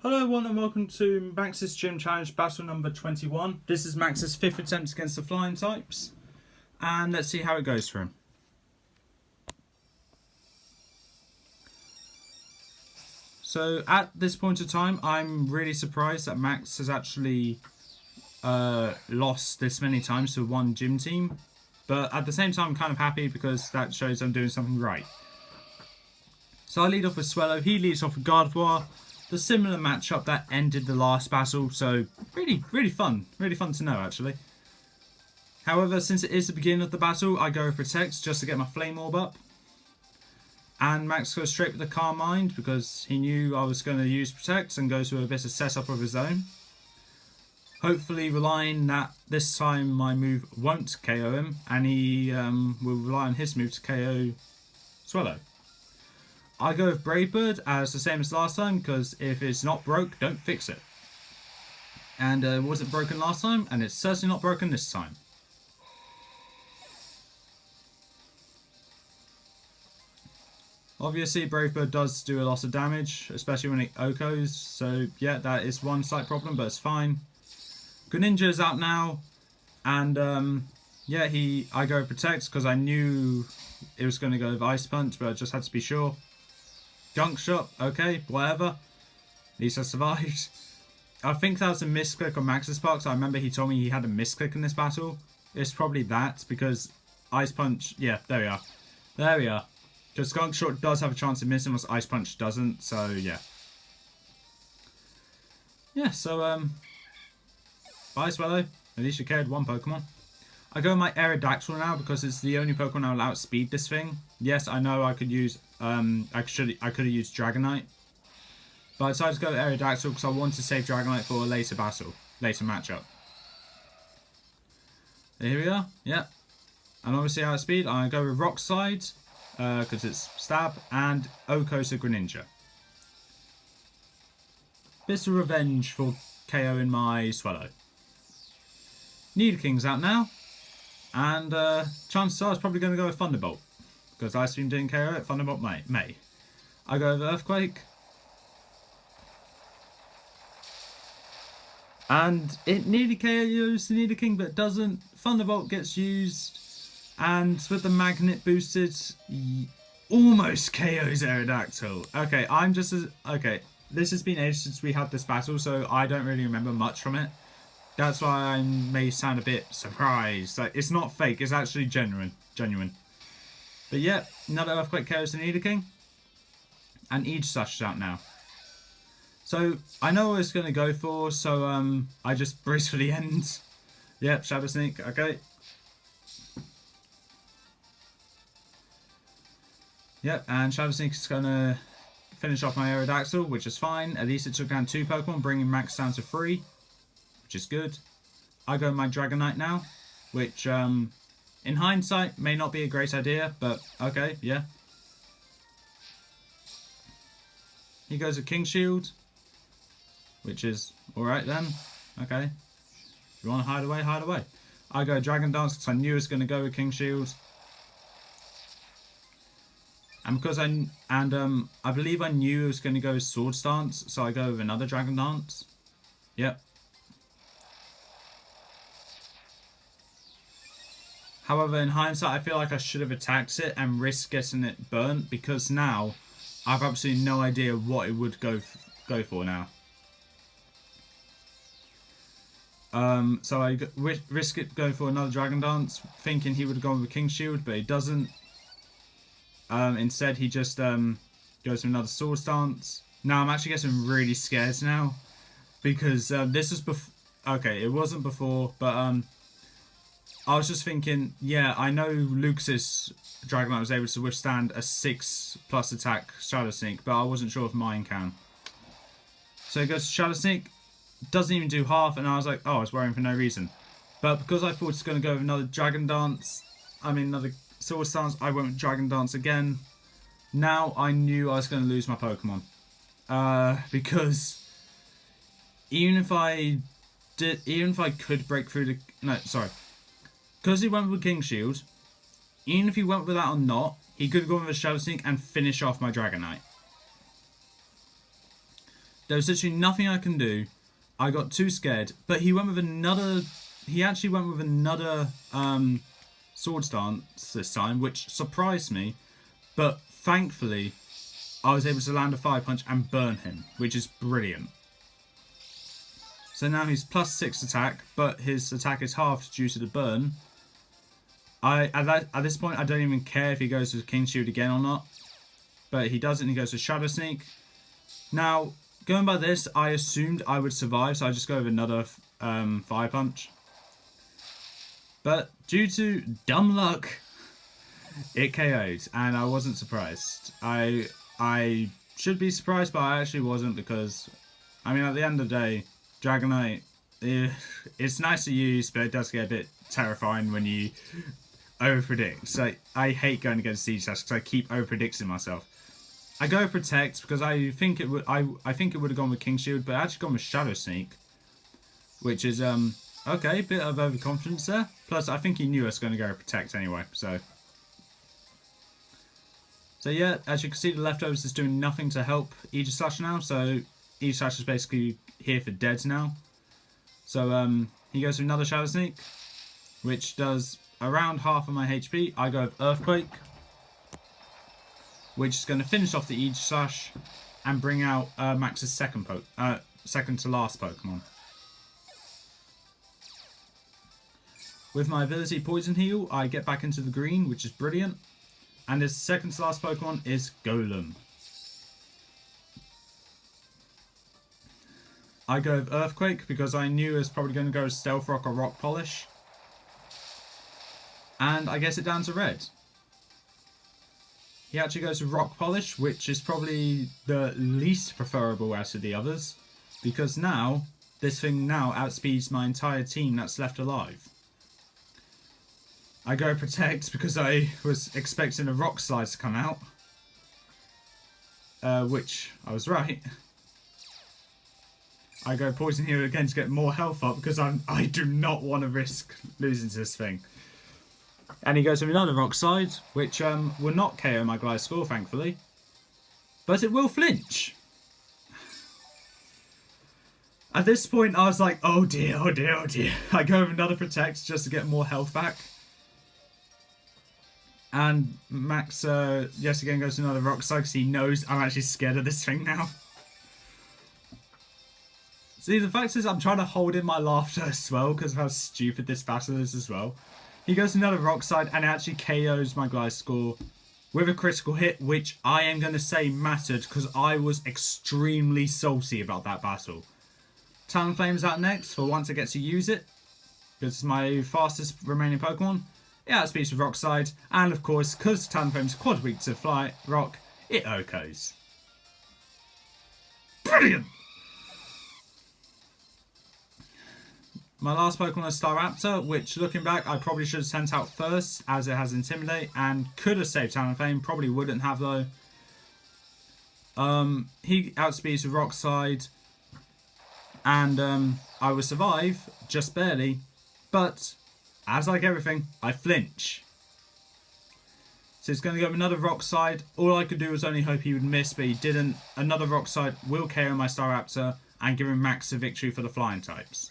Hello everyone and welcome to Max's Gym Challenge battle number 21. This is Max's 5th attempt against the flying types. And let's see how it goes for him. So at this point of time, I'm really surprised that Max has actually lost this many times to one gym team. But at the same time, I'm kind of happy because that shows I'm doing something right. So I lead off with Swellow, he leads off with Gardevoir. The similar matchup that ended the last battle, so really fun to know actually. However, since it is the beginning of the battle, I go with Protect just to get my Flame Orb up. And Max goes straight with the Calm Mind because he knew I was going to use Protect and goes with a bit of setup of his own. Hopefully relying that this time my move won't KO him and he will rely on his move to KO Swellow. I go with Brave Bird as the same as last time because if it's not broke, don't fix it. And it wasn't broken last time and it's certainly not broken this time. Obviously Brave Bird does do a lot of damage, especially when it OHKOs, so yeah, that is one slight problem, but it's fine. Greninja is out now, and yeah, I go with Protect because I knew it was going to go with Ice Punch, but I just had to be sure. Gunk Shot, okay, whatever. At least I survived. I think that was a misclick on Max's part, so I remember he told me he had a misclick in this battle. It's probably that, because Ice Punch, yeah, there we are. There we are. Because Gunk Shot does have a chance of missing, whilst Ice Punch doesn't, so yeah. Yeah, so, bye Swellow. At least you carried one Pokemon. I go with my Aerodactyl now because it's the only Pokemon that will outspeed this thing. Yes, I know I could use, I could have used Dragonite. But I decided to go with Aerodactyl because I wanted to save Dragonite for a later battle, later matchup. Here we are, yeah. And obviously outspeed, I go with Rock Slide, because it's Stab, and OHKO Greninja. Bit of revenge for KOing my Swellow. Nidaking's out now. And chances are it's probably going to go with Thunderbolt. Because Ice Beam didn't KO it, Thunderbolt may. I go with Earthquake. And it nearly KOs the Nidoking, but it doesn't. Thunderbolt gets used. And with the Magnet boosted, almost KOs Aerodactyl. Okay, I'm just as... Okay, this has been ages since we had this battle, so I don't really remember much from it. That's why I may sound a bit surprised. Like, it's not fake, it's actually genuine. But yeah, another Earthquake KOs the Nidoking. And Aegislash is out now. So, I know what it's going to go for, so I just brace for the end. Yep, Shadow Sneak, okay. Yep, and Shadow Sneak is going to finish off my Aerodactyl, which is fine. At least it took down 2 Pokemon, bringing Max down to 3. Which is good. I go with my Dragonite now, which in hindsight may not be a great idea, but okay, yeah. He goes with King Shield, which is alright then. Okay. If you want to hide away, hide away. I go Dragon Dance because I knew it was going to go with King Shield. And because I believe I knew it was going to go with Sword Stance, so I go with another Dragon Dance. Yep. However, in hindsight, I feel like I should have attacked it and risked getting it burnt because now I've absolutely no idea what it would go for now. So I risk it going for another Dragon Dance, thinking he would have gone with King Shield, but he doesn't. Instead, he just goes for another Sword Stance. Now I'm actually getting really scared now because this was before. Okay, it wasn't before, but I was just thinking, yeah, I know Lucas's Dragonite was able to withstand a 6+ attack Shadow Sneak, but I wasn't sure if mine can. So he goes to Shadow Sneak, doesn't even do half, and I was like, oh, I was worrying for no reason. But because I thought it's going to go with another another Sword Stance, I went with Dragon Dance again. Now I knew I was going to lose my Pokemon. Because even if I could break through the... No, sorry. Because he went with King Shield, even if he went with that or not, he could have gone with a Shadow Sneak and finish off my Dragonite. There was literally nothing I can do. I got too scared. But he went with another... He actually went with another sword stance this time, which surprised me. But thankfully, I was able to land a fire punch and burn him, which is brilliant. So now he's +6 attack, but his attack is halved due to the burn. At this point, I don't even care if he goes to King Shield again or not. But he doesn't, he goes to Shadow Sneak. Now, going by this, I assumed I would survive, so I just go with another fire punch. But due to dumb luck, it KO'd, and I wasn't surprised. I should be surprised, but I actually wasn't, because, I mean, at the end of the day, Dragonite, it's nice to use, but it does get a bit terrifying when you over-predict. So I hate going against Siege Slash because I keep over-predicting myself. I go Protect because I think it would have gone with King Shield, but I actually gone with Shadow Sneak, which is okay, bit of overconfidence there. Plus, I think he knew I was going to go Protect anyway, so yeah, as you can see, the leftovers is doing nothing to help Aegislash now, so Aegislash is basically here for dead now. So he goes to another Shadow Sneak, which does around half of my HP. I go with Earthquake, which is going to finish off the Aegislash and bring out Max's second to last Pokemon. With my ability Poison Heal, I get back into the green, which is brilliant. And his second to last Pokemon is Golem. I go with Earthquake because I knew it was probably going to go Stealth Rock or Rock Polish. And I guess it down to red. He actually goes with Rock Polish, which is probably the least preferable out of the others. Because now, this thing now outspeeds my entire team that's left alive. I go Protect because I was expecting a Rock Slide to come out. Which, I was right. I go Poison Heal again to get more health up because I do not want to risk losing to this thing. And he goes with another Rock Slide, which will not KO my Gliscor, thankfully. But it will flinch. At this point, I was like, oh dear, oh dear, oh dear. I go with another Protect just to get more health back. And Max, yes, again goes to another Rock Slide because he knows I'm actually scared of this thing now. See, the fact is I'm trying to hold in my laughter as well because of how stupid this battle is as well. He goes to another Rock Slide and actually KOs my Gliscor with a critical hit, which I am going to say mattered because I was extremely salty about that battle. Talonflame's out next for once I get to use it. Because it's my fastest remaining Pokemon. It outspeeds with Rock Slide, and of course, because Talonflame's quad weak to Fly Rock, it OHKOs. Brilliant! My last Pokemon is Staraptor, which looking back, I probably should have sent out first, as it has Intimidate, and could have saved Talonflame, probably wouldn't have though. He outspeeds with Rock Slide, and I will survive, just barely, but as like everything, I flinch. So it's going to go with another Rock Slide. All I could do was only hope he would miss, but he didn't. Another Rock Slide will KO my Staraptor and give him Max a victory for the flying types.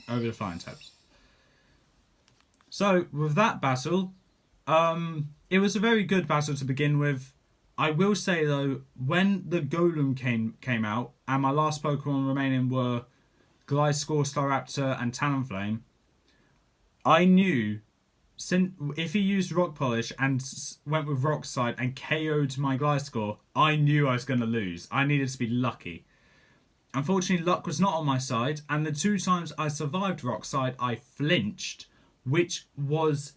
Over the flying types. So with that battle, it was a very good battle to begin with. I will say though, when the Golem came out, and my last Pokemon remaining were Gliscor, Staraptor, and Talonflame, I knew if he used Rock Polish and went with Rock Slide and KO'd my Gliscor, I knew I was going to lose. I needed to be lucky. Unfortunately, luck was not on my side, and the 2 times I survived Rock Slide, I flinched, which was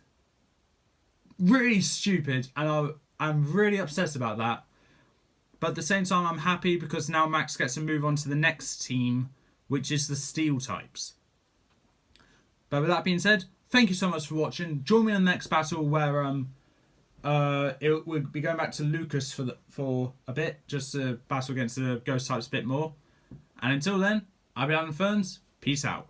really stupid, and I'm really upset about that. But at the same time, I'm happy because now Max gets to move on to the next team, which is the Steel types. But with that being said, thank you so much for watching. Join me in the next battle where we'll be going back to Lucas for a bit, just to battle against the Ghost types a bit more. And until then, I've been Alan Ferns. Peace out.